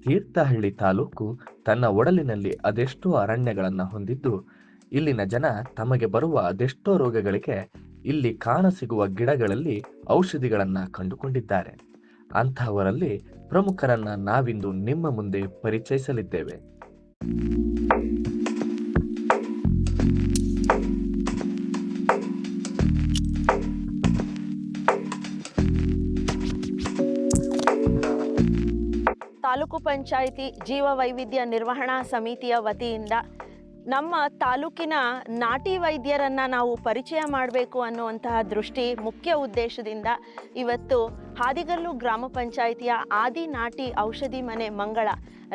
ತೀರ್ಥಹಳ್ಳಿ ತಾಲೂಕು ತನ್ನ ಒಡಲಿನಲ್ಲಿ ಅದೆಷ್ಟೋ ಅರಣ್ಯಗಳನ್ನು ಹೊಂದಿದ್ದು, ಇಲ್ಲಿನ ಜನ ತಮಗೆ ಬರುವ ಅದೆಷ್ಟೋ ರೋಗಗಳಿಗೆ ಇಲ್ಲಿ ಕಾಣಸಿಗುವ ಗಿಡಗಳಲ್ಲಿ ಔಷಧಿಗಳನ್ನ ಕಂಡುಕೊಂಡಿದ್ದಾರೆ. ಅಂತಹವರಲ್ಲಿ ಪ್ರಮುಖರನ್ನ ನಾವಿಂದು ನಿಮ್ಮ ಮುಂದೆ ಪರಿಚಯಿಸಲಿದ್ದೇವೆ. ತಾಲೂಕು ಪಂಚಾಯಿತಿ ಜೀವ ವೈವಿಧ್ಯ ನಿರ್ವಹಣಾ ಸಮಿತಿಯ ವತಿಯಿಂದ ನಮ್ಮ ತಾಲೂಕಿನ ನಾಟಿ ವೈದ್ಯರನ್ನು ನಾವು ಪರಿಚಯ ಮಾಡಬೇಕು ಅನ್ನುವಂತಹ ಮುಖ್ಯ ಉದ್ದೇಶದಿಂದ ಇವತ್ತು ಹಾದಿಗಲ್ಲು ಗ್ರಾಮ ಪಂಚಾಯಿತಿಯ ಆದಿ ನಾಟಿ ಔಷಧಿ ಮನೆ ಮಂಗಳ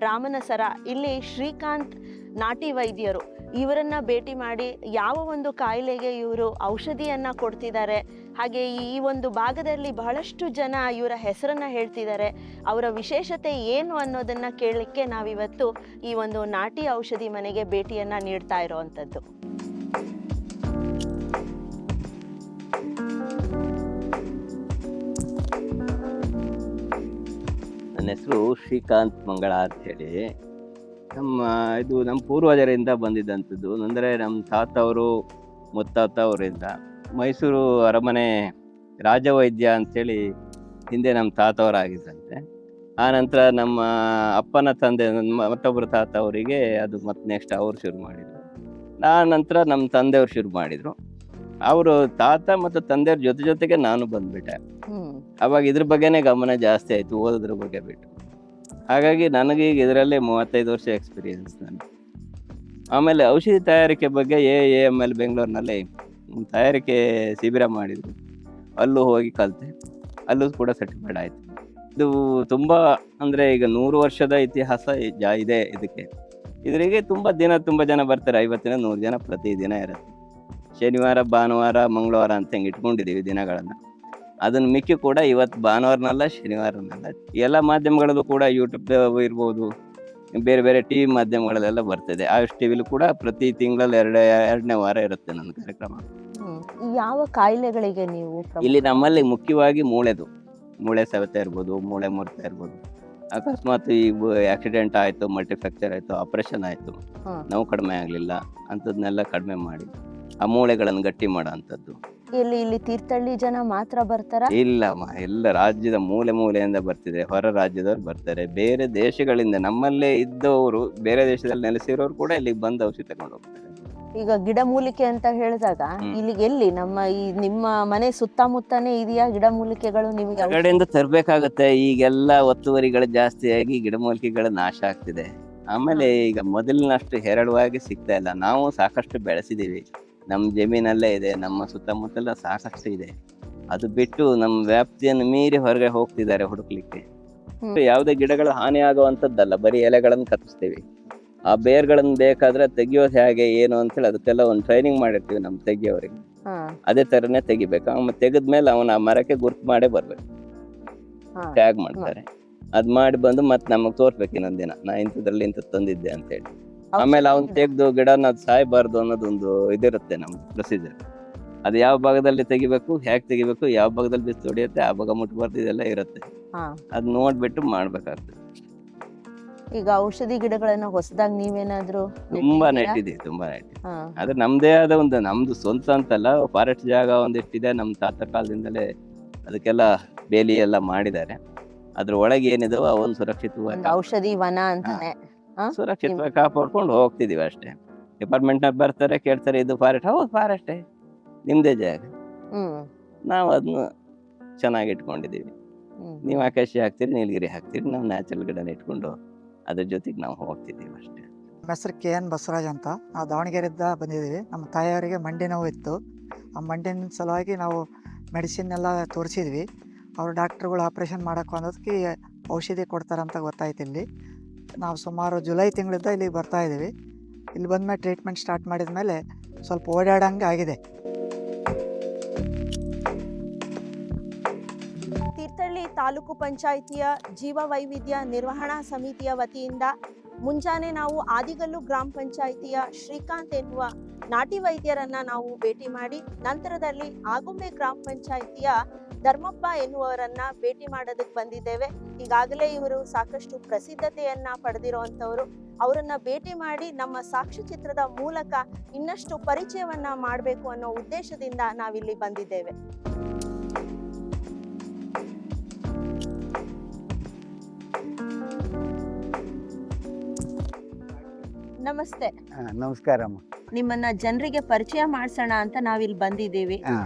ರಾಮನಸರ ಇಲ್ಲಿ ಶ್ರೀಕಾಂತ್ ನಾಟಿ ವೈದ್ಯರು ಇವರನ್ನು ಭೇಟಿ ಮಾಡಿ ಯಾವ ಒಂದು ಕಾಯಿಲೆಗೆ ಇವರು ಔಷಧಿಯನ್ನು ಕೊಡ್ತಿದ್ದಾರೆ, ಹಾಗೆ ಈ ಒಂದು ಭಾಗದಲ್ಲಿ ಬಹಳಷ್ಟು ಜನ ಇವರ ಹೆಸರನ್ನು ಹೇಳ್ತಿದ್ದಾರೆ, ಅವರ ವಿಶೇಷತೆ ಏನು ಅನ್ನೋದನ್ನು ಕೇಳಲಿಕ್ಕೆ ನಾವಿವತ್ತು ಈ ಒಂದು ನಾಟಿ ಔಷಧಿ ಮನೆಗೆ ಭೇಟಿಯನ್ನು ನೀಡ್ತಾ ಇರೋವಂಥದ್ದು. ನನ್ನ ಹೆಸರು ಶ್ರೀಕಾಂತ್ ಮಂಗಳ ಅಂತ ಹೇಳಿ. ನಮ್ಮ ಪೂರ್ವಜರಿಂದ ಬಂದಿದ್ದಂಥದ್ದು. ಅಂದರೆ ನಮ್ಮ ತಾತ ಅವರು ಮುತ್ತಾತ ಅವರಿಂದ ಮೈಸೂರು ಅರಮನೆ ರಾಜವೈದ್ಯ ಅಂಥೇಳಿ ಹಿಂದೆ ನಮ್ಮ ತಾತ ಅವರಾಗಿದ್ದಂತೆ. ಆ ನಂತರ ನಮ್ಮ ಅಪ್ಪನ ತಂದೆ ಮತ್ತೊಬ್ಬರು ತಾತ ಅವರಿಗೆ ಅದು ಮತ್ತೆ ನೆಕ್ಸ್ಟ್ ಅವರು ಶುರು ಮಾಡಿದರು. ಆ ನಂತರ ನಮ್ಮ ತಂದೆಯವರು ಶುರು ಮಾಡಿದರು. ಅವರು ತಾತ ಮತ್ತು ತಂದೆಯವ್ರ ಜೊತೆಗೆ ನಾನು ಬಂದ್ಬಿಟ್ಟೆ. ಅವಾಗ ಇದ್ರ ಬಗ್ಗೆನೇ ಗಮನ ಜಾಸ್ತಿ ಆಯಿತು, ಓದೋದ್ರ ಬಗ್ಗೆ ಬಿಟ್ಟು. ಹಾಗಾಗಿ ನನಗೆ ಈಗ ಇದರಲ್ಲೇ 35 ವರ್ಷ ಎಕ್ಸ್ಪೀರಿಯನ್ಸ್ ನಾನು. ಆಮೇಲೆ ಔಷಧಿ ತಯಾರಿಕೆ ಬಗ್ಗೆ AAML ಬೆಂಗಳೂರಿನಲ್ಲಿ ತಯಾರಿಕೆ ಶಿಬಿರ ಮಾಡಿದರು. ಅಲ್ಲೂ ಹೋಗಿ ಕಲಿತೆ, ಅಲ್ಲೂ ಕೂಡ ಸರ್ಟಿಫೈಡ್ ಆಯಿತು. ಇದು ತುಂಬ ಅಂದರೆ ಈಗ 100 ವರ್ಷದ ಇತಿಹಾಸ ಇದೆ ಇದಕ್ಕೆ. ಇದರಿಗೆ ತುಂಬ ಜನ ಬರ್ತಾರೆ. 50 100 ಜನ ಪ್ರತಿದಿನ ಇರುತ್ತೆ. ಶನಿವಾರ ಭಾನುವಾರ ಮಂಗಳವಾರ ಅಂತ ಹಿಂಗೆ ಇಟ್ಕೊಂಡಿದ್ದೀವಿ ದಿನಗಳನ್ನು. ಅದನ್ನು ಮಿಕ್ಕಿ ಕೂಡ ಇವತ್ತು ಭಾನುವಾರನಲ್ಲ ಶನಿವಾರನಲ್ಲ ಎಲ್ಲ ಮಾಧ್ಯಮಗಳಲ್ಲೂ ಕೂಡ ಯೂಟ್ಯೂಬ್ ಇರ್ಬೋದು, ಬೇರೆ ಬೇರೆ TV ಮಾಧ್ಯಮಗಳಲ್ಲೆಲ್ಲ ಬರ್ತದೆ. ಆಯುಷ್ ಟಿವಿಲೂ ಕೂಡ ಪ್ರತಿ ತಿಂಗಳಲ್ಲಿ ಎರಡನೇ ವಾರ ಇರುತ್ತೆ ನನ್ನ ಕಾರ್ಯಕ್ರಮ. ಯಾವ ಕಾಯಿಲೆಗಳಿಗೆ ನೀವು ಇಲ್ಲಿ ನಮ್ಮಲ್ಲಿ ಮುಖ್ಯವಾಗಿ ಮೂಳೆ ಸವೆತ ಇರ್ಬೋದು, ಮೂಳೆ ಮುರಿತ ಇರ್ಬೋದು, ಅಕಸ್ಮಾತ್ ಈ ಆಕ್ಸಿಡೆಂಟ್ ಆಯಿತು, ಮಲ್ಟಿಫ್ರಾಕ್ಚರ್ ಆಯಿತು, ಆಪರೇಷನ್ ಆಯಿತು, ನೋವು ಕಡಿಮೆ ಆಗಲಿಲ್ಲ ಅಂಥದ್ದನ್ನೆಲ್ಲ ಕಡಿಮೆ ಮಾಡಿ ಆ ಮೂಳೆಗಳನ್ನು ಗಟ್ಟಿ ಮಾಡೋ ಅಂಥದ್ದು. ಇಲ್ಲಿ ತೀರ್ಥಹಳ್ಳಿ ಜನ ಮಾತ್ರ ಬರ್ತಾರ? ಇಲ್ಲಮ್ಮ, ಎಲ್ಲ ರಾಜ್ಯದ ಮೂಲೆಯಿಂದ ಬರ್ತಿದೆ. ಹೊರ ರಾಜ್ಯದವ್ರು ಬರ್ತಾರೆ, ಬೇರೆ ದೇಶಗಳಿಂದ. ನಮ್ಮಲ್ಲೇ ಇದ್ದವರು ಬೇರೆ ದೇಶದಲ್ಲಿ ನೆಲೆಸಿರೋರು ಕೂಡ ಇಲ್ಲಿಗೆ ಬಂದು ಔಷಧಿ ತಗೊಂಡು ಹೋಗ್ತಾರೆ. ಈಗ ಗಿಡಮೂಲಿಕೆ ಅಂತ ಹೇಳಿದಾಗ ಇಲ್ಲಿಗೆ ಎಲ್ಲಿ ನಿಮ್ಮ ಮನೆ ಸುತ್ತಮುತ್ತನೇ ಇದೆಯಾ ಗಿಡಮೂಲಿಕೆಗಳು? ನಿಮಗೆ ಹೊರಗಡೆಯಿಂದ ತರಬೇಕಾಗತ್ತೆ. ಈಗೆಲ್ಲ ಒತ್ತುವರಿಗಳು ಜಾಸ್ತಿಯಾಗಿ ಗಿಡಮೂಲಿಕೆಗಳು ನಾಶ ಆಗ್ತಿದೆ. ಆಮೇಲೆ ಈಗ ಮೊದಲಿನಷ್ಟು ಹೇರಳವಾಗಿ ಸಿಗ್ತಾ ಇಲ್ಲ. ನಾವು ಸಾಕಷ್ಟು ಬೆಳೆಸಿದೀವಿ, ನಮ್ಮ ಜಮೀನಲ್ಲೇ ಇದೆ, ನಮ್ಮ ಸುತ್ತಮುತ್ತಲ ಸಾಕಷ್ಟು ಇದೆ. ಅದು ಬಿಟ್ಟು ನಮ್ಮ ವ್ಯಾಪ್ತಿಯನ್ನು ಮೀರಿ ಹೊರಗೆ ಹೋಗ್ತಿದ್ದಾರೆ ಹುಡುಕ್ಲಿಕ್ಕೆ. ಯಾವುದೇ ಗಿಡಗಳು ಹಾನಿ ಆಗುವಂಥದ್ದಲ್ಲ, ಬರೀ ಎಲೆಗಳನ್ನು ಕತ್ತಿಸ್ತೀವಿ. ಆ ಬೇರ್ಗಳನ್ನು ಬೇಕಾದ್ರೆ ತೆಗಿಯೋದು ಹೇಗೆ ಏನು ಅಂತೇಳಿ ಅದಕ್ಕೆಲ್ಲ ಒಂದು ಟ್ರೈನಿಂಗ್ ಮಾಡಿರ್ತೀವಿ ನಮ್ಮ ತೆಗಿಯೋರಿಗೆ. ಅದೇ ಥರನೇ ತೆಗಿಬೇಕು. ಆಮೇಲೆ ತೆಗೆದ್ಮೇಲೆ ಅವನ ಆ ಮರಕ್ಕೆ ಗುರ್ತು ಮಾಡೇ ಬರ್ಬೇಕು, ಟ್ಯಾಗ್ ಮಾಡ್ತಾರೆ. ಅದು ಮಾಡಿ ಬಂದು ಮತ್ತೆ ನಮಗೆ ತೋರ್ಸ್ಬೇಕು ಇನ್ನೊಂದಿನ, ನಾ ಇಂಥದ್ರಲ್ಲಿ ಇಂಥದ್ದು ತಂದಿದ್ದೆ ಅಂತೇಳಿ. ಆಮೇಲೆ ಅವ್ನು ತೆಗೆದು ಗಿಡನ ಅದು ಸಾಯ್ಬಾರ್ದು ಅನ್ನೋದೊಂದು ಇದಿರುತ್ತೆ ನಮ್ಮ ಪ್ರೊಸೀಜರ್. ಅದು ಯಾವ ಭಾಗದಲ್ಲಿ ತೆಗಿಬೇಕು, ಹೇಗೆ ತೆಗಿಬೇಕು, ಯಾವ ಭಾಗದಲ್ಲಿ ಬಿಸಿಲು ಹೊಡಿಯುತ್ತೆ, ಆ ಭಾಗ ಮುಟ್ಬಾರ್ದು, ಇದೆಲ್ಲ ಇರುತ್ತೆ. ಅದು ನೋಡ್ಬಿಟ್ಟು ಮಾಡ್ಬೇಕಾಗ್ತದೆ. ಈಗ ಔಷಧಿ ಗಿಡಗಳನ್ನ ಹೊಸದಾಗಿ ನೀವೇನಾದ್ರೂ ತುಂಬಾ ನೆಟ್ಟಿದ್ದೀವಿ. ಆದ್ರೆ ನಮ್ದೇ ಆದ ನಮ್ದು ಸ್ವಂತ ಅಂತಲ್ಲ, ಫಾರೆಸ್ಟ್ ಜಾಗ ಒಂದಿಷ್ಟಿದೆ. ನಮ್ಮ ತಾತ ಕಾಲದಿಂದಲೇ ಅದಕ್ಕೆಲ್ಲ ಬೇಲಿ ಎಲ್ಲ ಮಾಡಿದ್ದಾರೆ. ಅದ್ರ ಒಳಗೆ ಏನಿದಾವ ಅವನ್ ಸುರಕ್ಷಿತವಾಗಿ ಔಷಧಿ ವನ ಅಂತಾನೆ ಸುರಕ್ಷಿತವಾಗಿ ಕಾಪಾಡ್ಕೊಂಡು ಹೋಗ್ತಿದೀವಿ ಅಷ್ಟೇ. ಡಿಪಾರ್ಟ್ಮೆಂಟ್ ನ ಬರ್ತಾರೆ, ಕೇಳ್ತಾರೆ ಇದು ಫಾರೆಸ್ಟ್. ಹೌದು ಫಾರೆಸ್ಟೇ, ನಿಮ್ದೇ ಜಾಗ. ನಾವು ಅದನ್ನ ಚೆನ್ನಾಗಿ ಇಟ್ಕೊಂಡಿದೀವಿ. ನೀವು ಆಕಾಶಿ ಹಾಕ್ತೀರಿ, ನೀಲಗಿರಿ ಹಾಕ್ತೀರಿ, ನಾವು ನ್ಯಾಚುರಲ್ ಗಿಡನ ಇಟ್ಕೊಂಡು ಅದ್ರ ಜೊತೆಗೆ ನಾವು ಹೋಗ್ತಿದ್ದೀವಿ ಅಷ್ಟೇ. ನಮ್ಮ ಹೆಸರು KN ಬಸವರಾಜ್ ಅಂತ. ನಾವು ದಾವಣಗೆರೆಯಿಂದ ಬಂದಿದ್ದೀವಿ. ನಮ್ಮ ತಾಯಿಯವರಿಗೆ ಮಂಡಿ ನೋವು ಇತ್ತು. ಆ ಮಂಡಿನ ಸಲುವಾಗಿ ನಾವು ಮೆಡಿಸಿನ್ ಎಲ್ಲ ತೋರಿಸಿದ್ವಿ. ಅವರು ಡಾಕ್ಟ್ರುಗಳು ಆಪ್ರೇಷನ್ ಮಾಡೋಕೆ ಅನ್ನೋದಕ್ಕೆ ಔಷಧಿ ಕೊಡ್ತಾರಂತ ಗೊತ್ತಾಯ್ತು. ಇಲ್ಲಿ ನಾವು ಸುಮಾರು ಜುಲೈ ತಿಂಗಳಿಂದ ಇಲ್ಲಿಗೆ ಬರ್ತಾ ಇದ್ದೀವಿ. ಇಲ್ಲಿ ಬಂದಮೇಲೆ ಟ್ರೀಟ್ಮೆಂಟ್ ಸ್ಟಾರ್ಟ್ ಮಾಡಿದ ಮೇಲೆ ಸ್ವಲ್ಪ ಓಡಾಡಂಗೆ ಆಗಿದೆ. ತೀರ್ಥಹಳ್ಳಿ ತಾಲೂಕು ಪಂಚಾಯಿತಿಯ ಜೀವ ವೈವಿಧ್ಯ ನಿರ್ವಹಣಾ ಸಮಿತಿಯ ವತಿಯಿಂದ ಮುಂಜಾನೆ ನಾವು ಆದಿಗಲ್ಲು ಗ್ರಾಮ ಪಂಚಾಯಿತಿಯ ಶ್ರೀಕಾಂತ್ ಎನ್ನುವ ನಾಟಿ ವೈದ್ಯರನ್ನ ನಾವು ಭೇಟಿ ಮಾಡಿ ನಂತರದಲ್ಲಿ ಆಗುಂಬೆ ಗ್ರಾಮ ಪಂಚಾಯಿತಿಯ ಧರ್ಮಪ್ಪ ಎನ್ನುವರನ್ನ ಭೇಟಿ ಮಾಡೋದಕ್ಕೆ ಬಂದಿದ್ದೇವೆ. ಈಗಾಗಲೇ ಇವರು ಸಾಕಷ್ಟು ಪ್ರಸಿದ್ಧತೆಯನ್ನ ಪಡೆದಿರುವಂತವರು. ಅವರನ್ನ ಭೇಟಿ ಮಾಡಿ ನಮ್ಮ ಸಾಕ್ಷ್ಯಚಿತ್ರದ ಮೂಲಕ ಇನ್ನಷ್ಟು ಪರಿಚಯವನ್ನ ಮಾಡಬೇಕು ಅನ್ನೋ ಉದ್ದೇಶದಿಂದ ನಾವಿಲ್ಲಿ ಬಂದಿದ್ದೇವೆ. ನಮಸ್ತೆ. ನಮಸ್ಕಾರಮ್ಮ. ನಿಮ್ಮನ್ನ ಜನರಿಗೆ ಪರಿಚಯ ಮಾಡ್ಸೋಣ ಅಂತ ನಾವಿಲ್ಲಿ ಬಂದಿದ್ದೀವಿ.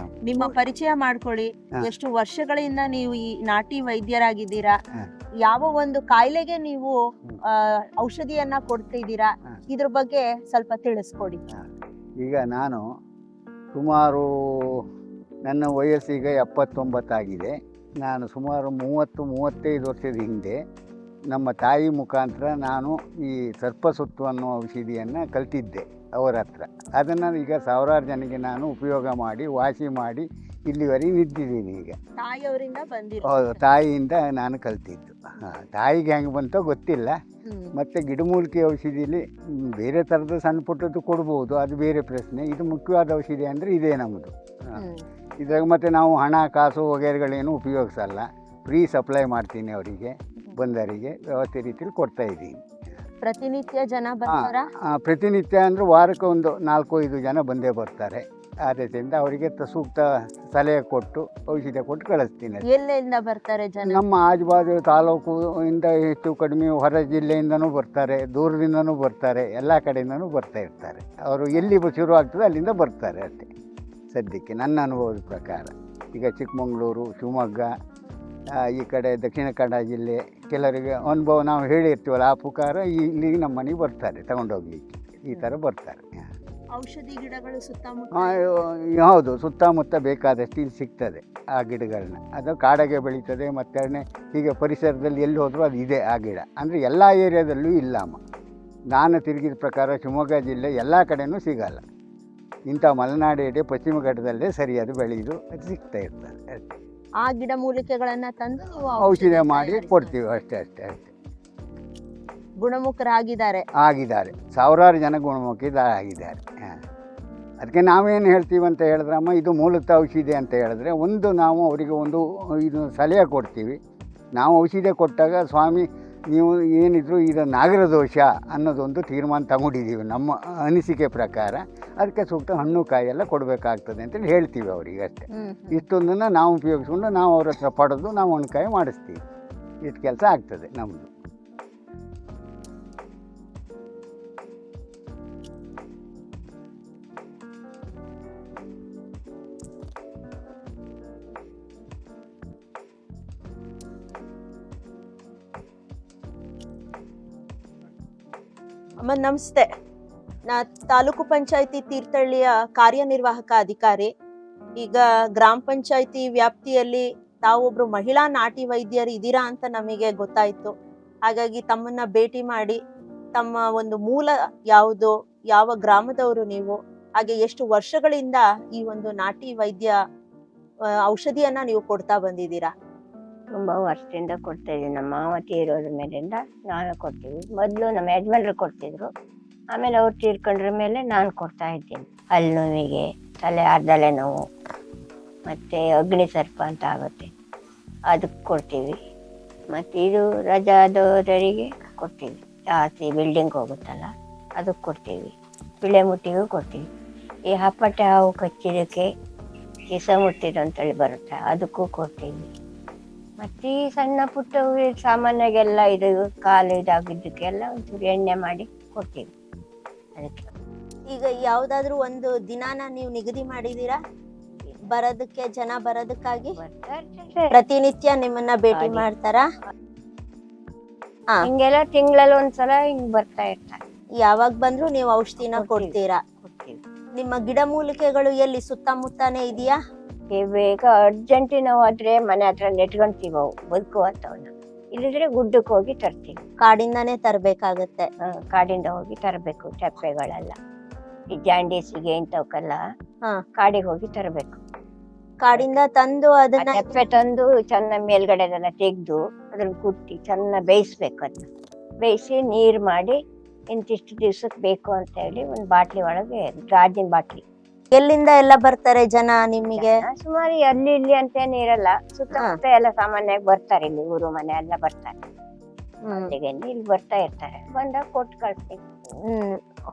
ನಿಮ್ಮ ಪರಿಚಯ ಮಾಡ್ಕೊಳ್ಳಿ. ಎಷ್ಟು ವರ್ಷಗಳಿಂದ ನೀವು ಈ ನಾಟಿ ವೈದ್ಯರಾಗಿದ್ದೀರಾ? ಯಾವ ಒಂದು ಕಾಯಿಲೆಗೆ ನೀವು ಔಷಧಿಯನ್ನ ಕೊಡ್ತಿದ್ದೀರಾ? ಇದ್ರ ಬಗ್ಗೆ ಸ್ವಲ್ಪ ತಿಳಿಸ್ಕೊಡಿ. ಈಗ ನಾನು ಸುಮಾರು ನನ್ನ ವಯಸ್ಸೀಗ 79 ಆಗಿದೆ. ನಾನು ಸುಮಾರು 30-35 ವರ್ಷದ ಹಿಂದೆ ನಮ್ಮ ತಾಯಿ ಮುಖಾಂತರ ನಾನು ಈ ಸರ್ಪಸುತ್ತು ಅನ್ನೋ ಔಷಧಿಯನ್ನು ಕಲ್ತಿದ್ದೆ ಅವರ ಹತ್ರ. ಅದನ್ನು ಈಗ ಸಾವಿರಾರು ಜನಕ್ಕೆ ನಾನು ಉಪಯೋಗ ಮಾಡಿ ವಾಸಿ ಮಾಡಿ ಇಲ್ಲಿವರೆಗೆ ನಿಂತಿದ್ದೀನಿ. ಈಗ ತಾಯಿಯವರಿಂದ ಬಂದಿರೋ ಹೌದು, ತಾಯಿಯಿಂದ ನಾನು ಕಲ್ತಿದ್ದು. ತಾಯಿಗೆ ಹೆಂಗೆ ಬಂತೋ ಗೊತ್ತಿಲ್ಲ. ಮತ್ತು ಗಿಡಮೂಲಿಕೆ ಔಷಧಿಲಿ ಬೇರೆ ಥರದ ಸಣ್ಣ ಪುಟ್ಟದ್ದು ಕೊಡ್ಬೋದು, ಅದು ಬೇರೆ ಪ್ರಶ್ನೆ. ಇದು ಮುಖ್ಯವಾದ ಔಷಧಿ ಅಂದರೆ ಇದೇ ನಮ್ಮದು. ಇದ್ರಾಗ ಮತ್ತು ನಾವು ಹಣ ಕಾಸು ವಗೇರೆಗಳೇನು ಉಪಯೋಗಿಸಲ್ಲ. ಫ್ರೀ ಸಪ್ಲೈ ಮಾಡ್ತೀನಿ ಅವರಿಗೆ, ಬಂದವರಿಗೆ ವ್ಯವಸ್ಥೆ ರೀತಿಯಲ್ಲಿ ಕೊಡ್ತಾಯಿದ್ದೀನಿ. ಪ್ರತಿನಿತ್ಯ ಜನ ಬರ್ತಾರಾ? ಪ್ರತಿನಿತ್ಯ ಅಂದರೆ ವಾರಕ್ಕೆ ಒಂದು 4-5 ಜನ ಬಂದೇ ಬರ್ತಾರೆ. ಆ ರೀತಿಯಿಂದ ಅವರಿಗೆ ಸೂಕ್ತ ಸಲಹೆ ಕೊಟ್ಟು ಔಷಧ ಕೊಟ್ಟು ಕಳಿಸ್ತೀನಿ. ಎಲ್ಲೆಲ್ಲಿಂದ ಬರ್ತಾರೆ ಜನ? ನಮ್ಮ ಆಜುಬಾಜು ತಾಲೂಕು ಇಂದ ಹೆಚ್ಚು ಕಡಿಮೆ ಹೊರ ಜಿಲ್ಲೆಯಿಂದನೂ ಬರ್ತಾರೆ, ದೂರದಿಂದನೂ ಬರ್ತಾರೆ, ಎಲ್ಲ ಕಡೆಯಿಂದನೂ ಬರ್ತಾ ಇರ್ತಾರೆ. ಅವರು ಎಲ್ಲಿ ಶುರು ಆಗ್ತದೆ ಅಲ್ಲಿಂದ ಬರ್ತಾರೆ ಅಷ್ಟೇ. ಸದ್ಯಕ್ಕೆ ನನ್ನ ಅನುಭವದ ಪ್ರಕಾರ ಈಗ ಚಿಕ್ಕಮಗಳೂರು, ಶಿವಮೊಗ್ಗ, ಈ ಕಡೆ ದಕ್ಷಿಣ ಕನ್ನಡ ಜಿಲ್ಲೆ ಕೆಲವರಿಗೆ ಅನುಭವ ನಾವು ಹೇಳಿರ್ತೀವಲ್ಲ, ಆ ಪ್ರಕಾರ ಇಲ್ಲಿಗೆ ನಮ್ಮ ಮನೆಗೆ ಬರ್ತಾರೆ ತಗೊಂಡೋಗ್ಲಿಕ್ಕೆ. ಈ ಥರ ಬರ್ತಾರೆ. ಔಷಧಿ ಗಿಡಗಳು ಸುತ್ತಮುತ್ತ? ಹೌದು, ಸುತ್ತಮುತ್ತ ಬೇಕಾದಷ್ಟು ಇಲ್ಲಿ ಸಿಗ್ತದೆ ಆ ಗಿಡಗಳನ್ನ. ಅದು ಕಾಡಗೆ ಬೆಳೀತದೆ. ಮತ್ತು ಹೀಗೆ ಪರಿಸರದಲ್ಲಿ ಎಲ್ಲಿ ಹೋದರೂ ಅದು ಇದೆ ಆ ಗಿಡ. ಅಂದರೆ ಎಲ್ಲ ಏರಿಯಾದಲ್ಲೂ ಇಲ್ಲಮ್ಮ. ನಾನು ತಿರುಗಿದ ಪ್ರಕಾರ ಶಿವಮೊಗ್ಗ ಜಿಲ್ಲೆ ಎಲ್ಲ ಕಡೆಯೂ ಸಿಗಲ್ಲ. ಇಂಥ ಮಲೆನಾಡು ಏರಿಯಾ ಪಶ್ಚಿಮ ಘಟ್ಟದಲ್ಲೇ ಸರಿಯಾದ ಬೆಳೆಯೋದು ಅದು ಸಿಗ್ತಾ ಇರ್ತದೆ ಅಷ್ಟೇ. ಆ ಗಿಡ ಮೂಲಿಕೆಗಳನ್ನ ತಂದು ನೀವು ಔಷಧ ಮಾಡಿ ಕೊಡ್ತೀವಿ ಅಷ್ಟೇ. ಆಗಿದ್ದಾರೆ ಸಾವಿರಾರು ಜನ ಗುಣಮುಖಿಗಳಾಗಿದ್ದಾರೆ. ಅದಕ್ಕೆ ನಾವೇನು ಹೇಳ್ತೀವಿ ಅಂತ ಹೇಳಿದ್ರಮ್ಮ, ಇದು ಮೂಲತಃ ಔಷಧಿ ಅಂತ ಹೇಳಿದ್ರೆ ನಾವು ಅವರಿಗೆ ಇದು ಸಲಹೆ ಕೊಡ್ತೀವಿ. ನಾವು ಔಷಧಿ ಕೊಟ್ಟಾಗ ಸ್ವಾಮಿ ನೀವು ಏನಿದ್ರು ಇದು ನಾಗರದೋಷ ಅನ್ನೋದೊಂದು ತೀರ್ಮಾನ ತಗೊಂಡಿದ್ದೀವಿ ನಮ್ಮ ಅನಿಸಿಕೆ ಪ್ರಕಾರ. ಅದಕ್ಕೆ ಸೂಕ್ತ ಹಣ್ಣು ಕಾಯಿ ಎಲ್ಲ ಕೊಡಬೇಕಾಗ್ತದೆ ಅಂತೇಳಿ ಹೇಳ್ತೀವಿ ಅವರಿಗೆ ಅಷ್ಟೇ. ಇಷ್ಟೊಂದನ್ನು ನಾವು ಉಪಯೋಗಿಸ್ಕೊಂಡು ನಾವು ಅವ್ರ ಹತ್ರ ಪಡೆದು ನಾವು ಹಣ್ಣು ಕಾಯಿ ಮಾಡಿಸ್ತೀವಿ. ಇಷ್ಟು ಕೆಲಸ ಆಗ್ತದೆ ನಮ್ಮದು. ಅಮ್ಮ ನಮಸ್ತೆ. ನಾ ತಾಲೂಕು ಪಂಚಾಯಿತಿ ತೀರ್ಥಹಳ್ಳಿಯ ಕಾರ್ಯನಿರ್ವಾಹಕ ಅಧಿಕಾರಿ. ಈಗ ಗ್ರಾಮ ಪಂಚಾಯಿತಿ ವ್ಯಾಪ್ತಿಯಲ್ಲಿ ತಾವೊಬ್ರು ಮಹಿಳಾ ನಾಟಿ ವೈದ್ಯರು ಇದ್ದೀರಾ ಅಂತ ನಮಗೆ ಗೊತ್ತಾಯ್ತು. ಹಾಗಾಗಿ ತಮ್ಮನ್ನ ಭೇಟಿ ಮಾಡಿ ತಮ್ಮ ಒಂದು ಮೂಲ ಯಾವುದು, ಯಾವ ಗ್ರಾಮದವರು ನೀವು, ಹಾಗೆ ಎಷ್ಟು ವರ್ಷಗಳಿಂದ ಈ ಒಂದು ನಾಟಿ ವೈದ್ಯ ಔಷಧಿಯನ್ನ ನೀವು ಕೊಡ್ತಾ ಬಂದಿದ್ದೀರಾ? ತುಂಬ ವರ್ಷದಿಂದ ಕೊಡ್ತಾ ಇದ್ದೀವಿ. ನಮ್ಮ ಮಾವ ತೀರೋದ್ರ ಮೇಲಿಂದ ನಾನು ಕೊಡ್ತೀವಿ. ಮೊದಲು ನಮ್ಮ ಯಜಮಾನ್ರು ಕೊಡ್ತಿದ್ರು, ಆಮೇಲೆ ಅವ್ರು ತೀರ್ಕೊಂಡ್ರ ಮೇಲೆ ನಾನು ಕೊಡ್ತಾ ಇದ್ದೀನಿ. ಹಲ್ಲು ನೋವಿಗೆ, ಅರ್ಧಲೆ ನೋವು, ಮತ್ತು ಅಗ್ನಿ ಸರ್ಪ ಅಂತ ಆಗುತ್ತೆ, ಅದಕ್ಕೆ ಕೊಡ್ತೀವಿ. ಮತ್ತು ಇದು ರಜಾದವರಿಗೆ ಕೊಡ್ತೀವಿ. ಜಾಸ್ತಿ ಬಿಲ್ಡಿಂಗ್ ಹೋಗುತ್ತಲ್ಲ ಅದಕ್ಕೆ ಕೊಡ್ತೀವಿ. ಬಿಳೆ ಮುಟ್ಟಿಗೂ ಕೊಡ್ತೀವಿ. ಈ ಹಪ್ಪಟೆ ಹಾವು ಕಚ್ಚಿದಕ್ಕೆ ವಿಷ ಮುಟ್ಟಿದ್ದು ಅಂತೇಳಿ ಬರುತ್ತೆ, ಅದಕ್ಕೂ ಕೊಡ್ತೀವಿ. ಮತ್ತು ಈ ಸಣ್ಣ ಪುಟ್ಟ ಸಾಮಾನ್ಯಾಗೆಲ್ಲ ಇದು ಕಾಲು ಇದಾಗಿದ್ದಕ್ಕೆಲ್ಲ ಒಂಚೂರು ಎಣ್ಣೆ ಮಾಡಿ ಕೊಡ್ತೀವಿ. ಅದಕ್ಕೆ ಈಗ ಯಾವ್ದಾದ್ರು ಒಂದು ದಿನಾನ ನೀವು ನಿಗದಿ ಮಾಡಿದೀರಾ ಬರೋದಕ್ಕೆ? ಜನ ಬರೋದಕ್ಕಾಗಿ ಪ್ರತಿನಿತ್ಯ ನಿಮ್ಮನ್ನ ಭೇಟಿ ಮಾಡ್ತಾರಾ? ಹಿಂಗೆಲ್ಲ ತಿಂಗಳಲ್ಲಿ ಒಂದ್ಸಲ ಹಿಂಗ್ ಬರ್ತಾ ಇರ್ತಾರೆ. ಯಾವಾಗ ಬಂದ್ರು ನೀವು ಔಷಧಿನ ಕೊಡ್ತೀರಾ? ಕೊಡ್ತೀವಿ. ನಿಮ್ಮ ಗಿಡ ಮೂಲಿಕೆಗಳು ಎಲ್ಲಿ ಸುತ್ತಮುತ್ತಾನೆ ಇದೆಯಾ? ಬೇಗ ಅರ್ಜೆಂಟಿನ ಹೋದ್ರೆ ಮನೆ ಹತ್ರ ನೆಟ್ಕೊಂತೀವಿ, ಅವು ಬದುಕುವಂತವನ್ನ. ಇಲ್ಲಿದ್ರೆ ಗುಡ್ಡಕ್ಕೆ ಹೋಗಿ ತರ್ತೀವಿ. ಕಾಡಿಂದಾನೇ ತರ್ಬೇಕಾಗತ್ತೆ? ಕಾಡಿಂದ ಹೋಗಿ ತರಬೇಕು. ಚಪ್ಪೆಗಳೆಲ್ಲ ಈ ಜಾಂಡೀಸಿಗೆ ಇಂಥವಕ್ಕೆಲ್ಲ ಹಾ ಕಾಡಿಗೆ ಹೋಗಿ ತರಬೇಕು. ಕಾಡಿಂದ ತಂದು ಆ ಅದನ್ನ ತೆಪ್ಪೆ ತಂದು ಚೆನ್ನ ಮೇಲ್ಗಡೆದೆಲ್ಲ ತೆಗೆದು ಅದನ್ನ ಕುಟ್ಟಿ ಚೆನ್ನಾಗಿ ಬೇಯಿಸ್ಬೇಕು. ಅದನ್ನ ಬೇಯಿಸಿ ನೀರು ಮಾಡಿ ಇಂತಿಷ್ಟು ದಿವ್ಸಕ್ಕೆ ಬೇಕು ಅಂತ ಹೇಳಿ ಒಂದು ಬಾಟ್ಲಿ ಒಳಗೆ, ಗಾಜಿನ ಬಾಟ್ಲಿ. ಎಲ್ಲಿಂದ ಎಲ್ಲ ಬರ್ತಾರೆ ಜನ ನಿಮಗೆ? ಸುಮಾರು ಅಲ್ಲಿ ಇಲ್ಲಿ ಅಂತೇನು ಇರಲ್ಲ, ಸುತ್ತಮುತ್ತ ಎಲ್ಲ ಸಾಮಾನ್ಯವಾಗಿ ಬರ್ತಾರೆ, ಇಲ್ಲಿ ಊರು ಮನೆ ಎಲ್ಲ ಬರ್ತಾರೆ. ಅಲ್ಲಿಗೆ ಇಲ್ಲಿ ಬರ್ತಾ ಇರ್ತಾರೆ, ಬಂದಾಗ ಕೊಟ್ಟು ಕಳ್ಸ್ತೀವಿ.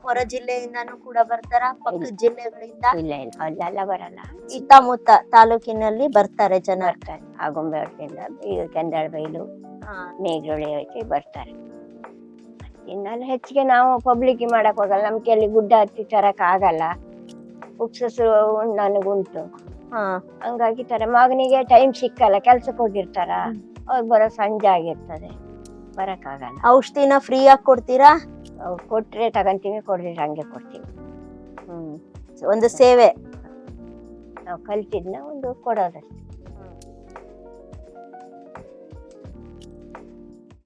ಹೊರ ಜಿಲ್ಲೆಯಿಂದಾನು ಕೂಡ ಬರ್ತಾರ? ಪಕ್ಕದ ಜಿಲ್ಲೆಗಳಿಂದ? ಇಲ್ಲ ಇಲ್ಲ, ಅಲ್ಲೆಲ್ಲ ಬರಲ್ಲ, ಸುತ್ತಮುತ್ತ ತಾಲೂಕಿನಲ್ಲಿ ಬರ್ತಾರೆ ಜನ. ಬರ್ತಾರೆ. ಆಗುಂಬೆ ಹೊರಟಿಂದ ಈಗ ಕೆಂದಳಬೈಲು, ನೇಗ್ರೊಳಿ ಹೊರಟಿ ಬರ್ತಾರೆ. ಇನ್ನೆಲ್ಲ ಹೆಚ್ಚಿಗೆ ನಾವು ಪಬ್ಲಿಕ್ ಮಾಡಕ್ ಹೋಗಲ್ಲ, ನಮ್ಗೆ ಅಲ್ಲಿ ಗುಡ್ಡ ಹತ್ತಿ ತರಕ್ ಆಗಲ್ಲ, ಉಪ್ಸಸು ನನಗುಂಟು. ಹಂಗಾಗಿ ಮಗನಿಗೆ ಟೈಮ್ ಸಿಕ್ಕಲ್ಲ, ಕೆಲ್ಸಕ್ಕೆ ಹೋಗಿರ್ತಾರ, ಅವ್ರು ಬರೋ ಸಂಜೆ ಆಗಿರ್ತದೆ, ಬರಕ್ಕಾಗಲ್ಲ. ಔಷಧಿನ ಫ್ರೀ ಆಗಿ ಕೊಡ್ತೀರಾ? ಅವ್ರು ಕೊಟ್ರೆ ತಗೊಂತೀವಿ, ಕೊಡ್ರಿ ಹಂಗೆ ಕೊಡ್ತೀವಿ. ಒಂದು ಸೇವೆ ನಾವು ಕಲ್ತಿದ್ನ ಒಂದು ಕೊಡೋದಷ್ಟೇ.